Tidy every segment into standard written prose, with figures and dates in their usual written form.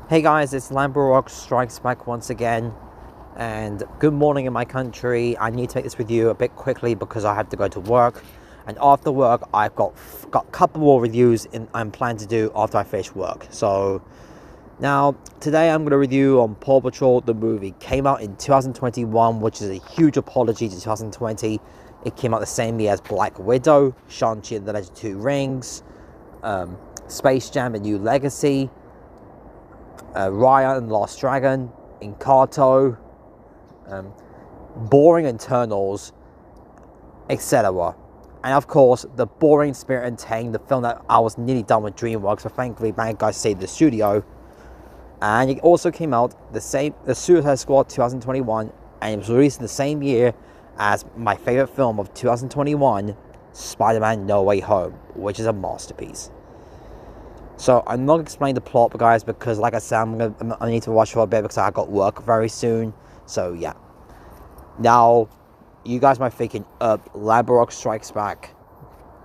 Hey guys, it's LamboRocksStrikesBack once again, and good morning in my country. I need to make this review a bit quickly because I have to go to work, and after work I've got a couple more reviews I'm planning to do after I finish work. So now today I'm going to review on Paw Patrol the movie. Came out in 2021, which is a huge apology to 2020. It came out the same year as Black Widow, Shang-Chi and the Legend of Two Rings, Space Jam: A New Legacy, Raya and the Last Dragon, Encanto, Boring Eternals, etc. And of course, the boring Spirit and Tang, the film that I was nearly done with DreamWorks, but thankfully bad guys saved the studio. And it also came out the Suicide Squad 2021, and it was released in the same year as my favorite film of 2021, Spider-Man: No Way Home, which is a masterpiece. So I'm not going to explain the plot, guys, because like I said, I need to watch for a bit because I got work very soon. So yeah. Now, you guys might be thinking, LamboRocksStrikesBack,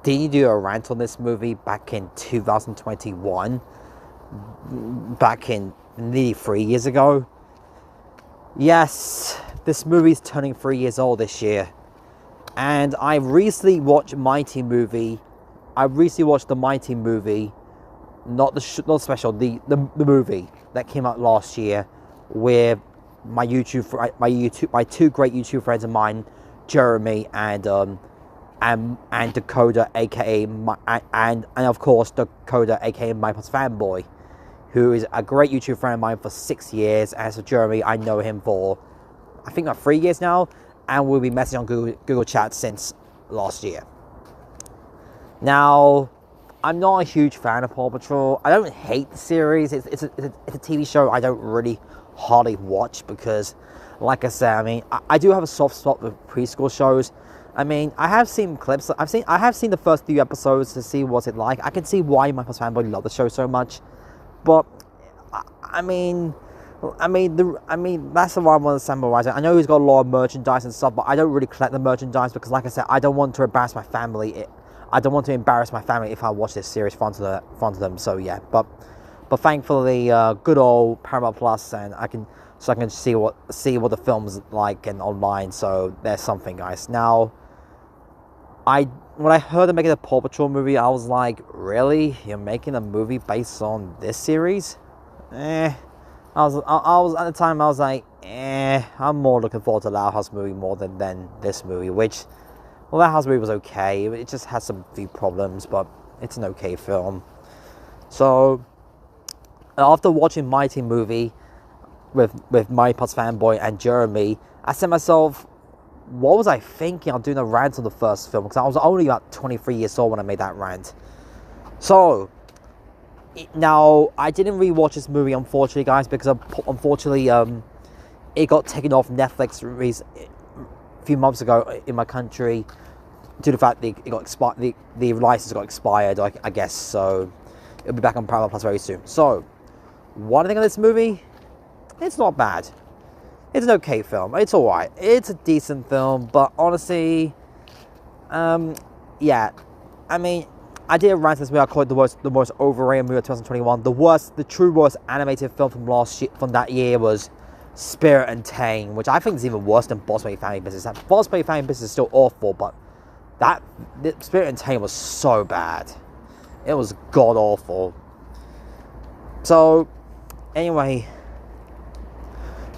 did you do a rant on this movie back in 2021? Back in nearly 3 years ago? Yes, this movie's turning 3 years old this year. And I recently watched the Mighty movie. Not the special, the movie that came out last year, with my two great YouTube friends of mine, Jeremy and Dakota, aka and of course Dakota, aka my fanboy, who is a great YouTube friend of mine for 6 years. As for Jeremy, I know him for I think about 3 years now, and we'll be messaging on Google Chat since last year. Now, I'm not a huge fan of Paw Patrol. I don't hate the series. It's a TV show I don't really hardly watch because, like I said, I mean, I do have a soft spot with preschool shows. I mean, I have seen clips. I have seen the first few episodes to see what's it like. I can see why my fanboy love the show so much, but I mean, that's the one I want to summarize it. I know he's got a lot of merchandise and stuff, but I don't really collect the merchandise because, like I said, I don't want to embarrass my family. I don't want to embarrass my family if I watch this series in front of them. So yeah, but thankfully, good old Paramount Plus, and I can see what the film's like and online. So there's something, guys. Now, when I heard they're making a Paw Patrol movie, I was like, really? You're making a movie based on this series? I was at the time I was like, I'm more looking forward to Loud House movie more than this movie, which. Well, that house movie was okay. It just has some few problems, but it's an okay film. So, after watching Mighty movie with my Plus fanboy and Jeremy, I said to myself, what was I thinking? I'm doing a rant on the first film because I was only about 23 years old when I made that rant. So, now I didn't rewatch this movie, unfortunately, guys, because unfortunately, it got taken off Netflix a few months ago in my country due to the fact that it got expired. The license got expired, I guess. So it'll be back on Paramount Plus very soon. So what do I think of this movie? It's not bad. It's an okay film. It's all right. It's a decent film, but honestly, yeah. I mean, I did a rant this movie. I called it the most overrated movie of 2021. The true worst animated film from that year was Spirit and Tang, which I think is even worse than Boss Baby Family Business. Boss Baby Family Business is still awful, but the Spirit and Tang was so bad. It was god awful. So anyway,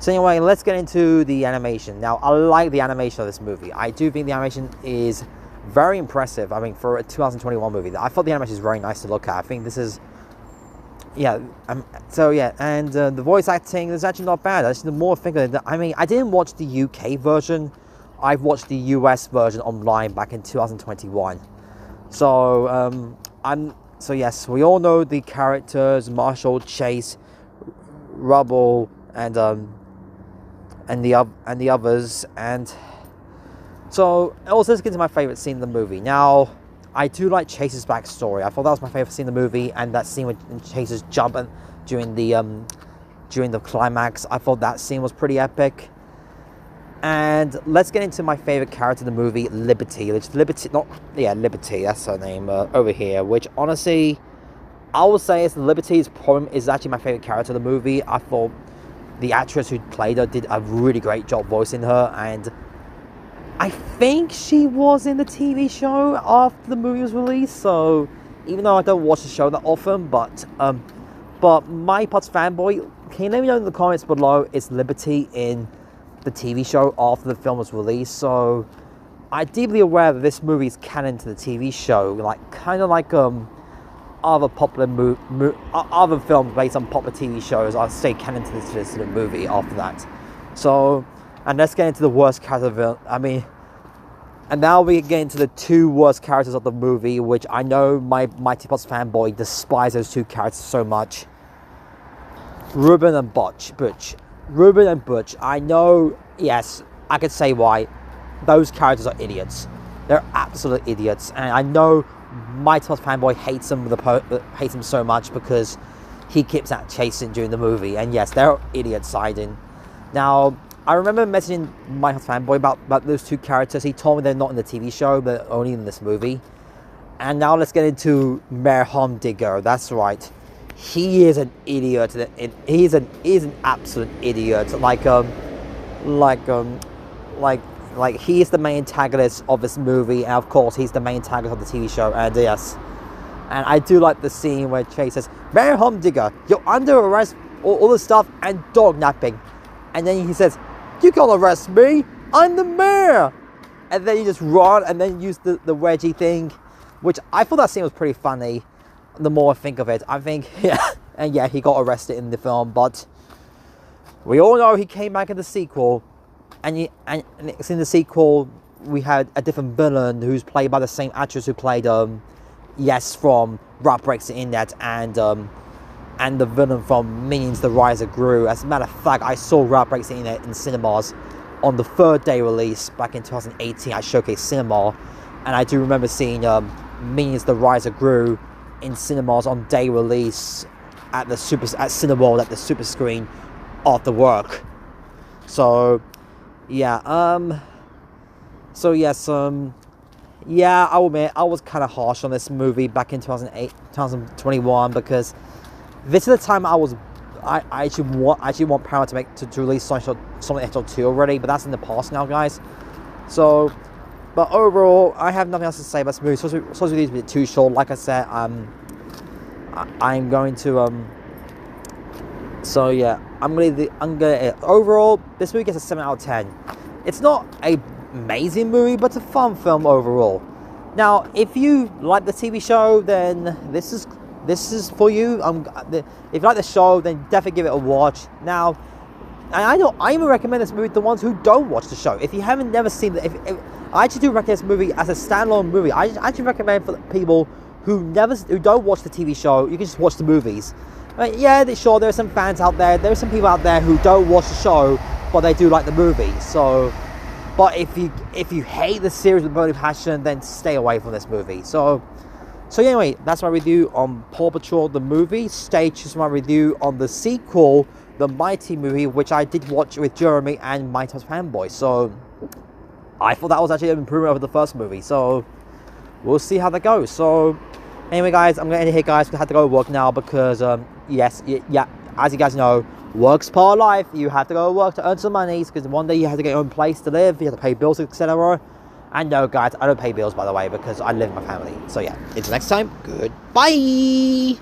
let's get into the animation. Now, I like the animation of this movie. I do think the animation is very impressive. I mean, for a 2021 movie, I thought the animation is very nice to look at. I think this is. Yeah, so yeah, and the voice acting is actually not bad. Actually, the more thinking, I mean, I didn't watch the UK version. I've watched the US version online back in 2021. So so yes, we all know the characters: Marshall, Chase, Rubble, and the others. And so also, let's get to my favorite scene in the movie. Now, I do like Chase's backstory. I thought that was my favorite scene in the movie, and that scene with Chase's jump during the climax. I thought that scene was pretty epic. And let's get into my favorite character in the movie, Liberty. Liberty, that's her name over here. Which honestly, I would say it's Liberty's problem is actually my favorite character of the movie. I thought the actress who played her did a really great job voicing her, and I think she was in the TV show after the movie was released. So even though I don't watch the show that often, but my Pots fanboy, can you let me know in the comments below, is Liberty in the TV show after the film was released? So I'm deeply aware that this movie is canon to the TV show, like kind of like other popular other films based on popular TV shows are stay canon to the movie after that. So, and let's get into the worst character of it. I mean, and now we get into the two worst characters of the movie, which I know my Mighty Pots fanboy despises those two characters so much. Ruben and Butch. Ruben and Butch. I know, yes, I could say why. Those characters are idiots. They're absolute idiots, and I know Mighty Pots fanboy hates him so much because he keeps out chasing during the movie. And yes, they're idiots siding. Now, I remember messaging Mighty Pots fanboy about those two characters. He told me they're not in the TV show, but only in this movie. And now let's get into Mayor Humdinger. That's right. He is an idiot. He's an absolute idiot. Like he is the main antagonist of this movie, and of course he's the main antagonist of the TV show. And yes, and I do like the scene where Chase says, "Mayor Humdinger, you're under arrest, all this stuff, and dog napping," and then he says, "You can't arrest me. I'm the mayor." And then you just run, and then use the wedgie thing, which I thought that scene was pretty funny. The more I think of it, I think, yeah, and yeah, he got arrested in the film, but we all know he came back in the sequel. And it's in the sequel, we had a different villain who's played by the same actress who played, Yes from Rap Breaks the Internet, and the villain from Minions The Rise of Gru. As a matter of fact, I saw Rap Breaks the Internet in cinemas on the third day release back in 2018 at Showcase Cinema, and I do remember seeing Minions The Rise of Gru in cinemas on day release at Cineworld at the super screen after work. So yeah, yeah, I'll admit I was kind of harsh on this movie back in 2021 because this is the time I actually want Paramount to release Sonic Hedgehog 2 already, but that's in the past now, guys. So, but overall, I have nothing else to say about this movie. Supposed to be a bit too short. Like I said, I'm going to So yeah, I'm gonna overall, this movie gets a 7 out of 10. It's not an amazing movie, but it's a fun film overall. Now, if you like the TV show, then this is for you. If you like the show, then definitely give it a watch. Now, I even recommend this movie to the ones who don't watch the show. If you haven't never seen it, I actually do recommend this movie as a standalone movie. I actually recommend for people who don't watch the TV show, you can just watch the movies. Yeah, sure, there are some fans out there. There are some people out there who don't watch the show, but they do like the movie. So, but if you hate the series with burning passion, then stay away from this movie. So anyway, that's my review on Paw Patrol the movie. Stay tuned for my review on the sequel, the Mighty movie, which I did watch with Jeremy and Mighty Pots fanboy. So I thought that was actually an improvement over the first movie. So we'll see how that goes. So anyway, guys, I'm going to end it here, guys, because I have to go to work now because, yes, yeah, as you guys know, work's part of life. You have to go to work to earn some money because one day you have to get your own place to live, you have to pay bills, etc. And no, guys, I don't pay bills, by the way, because I live with my family. So yeah, until next time, goodbye!